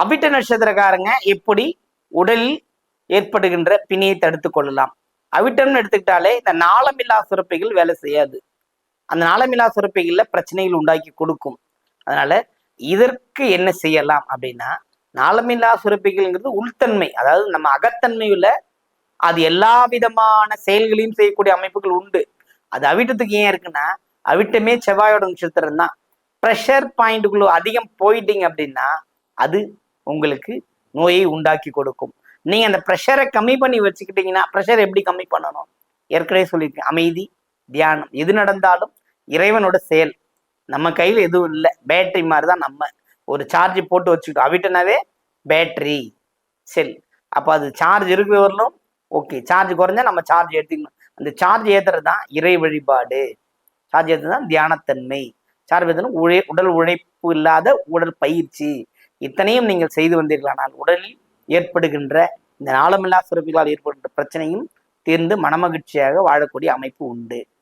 அவிட்ட நட்சத்திரக்காரங்க எப்படி உடலில் ஏற்படுகின்ற பிணியை தடுத்து கொள்ளலாம்? அவிட்டம்னு எடுத்துக்கிட்டாலே இந்த நாளமில்லா சுரப்பிகள் வேலை செய்யாது. அந்த நாளமில்லா சுரப்பிகள்ல பிரச்சனைகள் உண்டாக்கி கொடுக்கும். அதனால இதற்கு என்ன செய்யலாம் அப்படின்னா, நாளமில்லா சுரப்பிகள்ங்கிறது உள்தன்மை, அதாவது நம்ம அகத்தன்மையுள்ள அது எல்லா விதமான செயல்களையும் செய்யக்கூடிய அமைப்புகள் உண்டு. அது அவிட்டத்துக்கு ஏன் இருக்குன்னா, அவிட்டமே செவ்வாயோட நட்சத்திரம் தான். ப்ரெஷர் பாயிண்ட்டுக்குள்ள அதிகம் போயிட்டீங்க அப்படின்னா அது உங்களுக்கு நோயை உண்டாக்கி கொடுக்கும். நீங்க அந்த ப்ரெஷரை கம்மி பண்ணி வச்சுக்கிட்டீங்கன்னா, ப்ரெஷர் எப்படி கம்மி பண்ணணும்? ஏற்கனவே சொல்லியிருக்கேன். அமைதி, தியானம். எது நடந்தாலும் இறைவனோட செயல். நம்ம கையில எதுவும் இல்லை. பேட்டரி மாதிரி தான் நம்ம. ஒரு சார்ஜ் போட்டு வச்சுக்கிட்டோம். அவிட்டனாவே பேட்டரி செல். அப்போ அது சார்ஜ் இருக்கிற வரலும் ஓகே. சார்ஜ் குறைஞ்சா நம்ம சார்ஜ் ஏற்றிக்கணும். அந்த சார்ஜ் ஏத்துறது தான் இறை வழிபாடு. சார்ஜ் ஏற்றுறது தான் தியானத்தன்மை. சார்ஜ் ஏற்றணும் உடல் உழைப்பு இல்லாத உடல் பயிற்சி. இத்தனையும் நீங்கள் செய்து வந்தீர்களானால் உடலில் ஏற்படுகின்ற இந்த நாளமில்லா சுரப்பிகளால் ஏற்படுகின்ற பிரச்சனையும் தீர்ந்து மனமகிழ்ச்சியாக வாழக்கூடிய அமைப்பு உண்டு.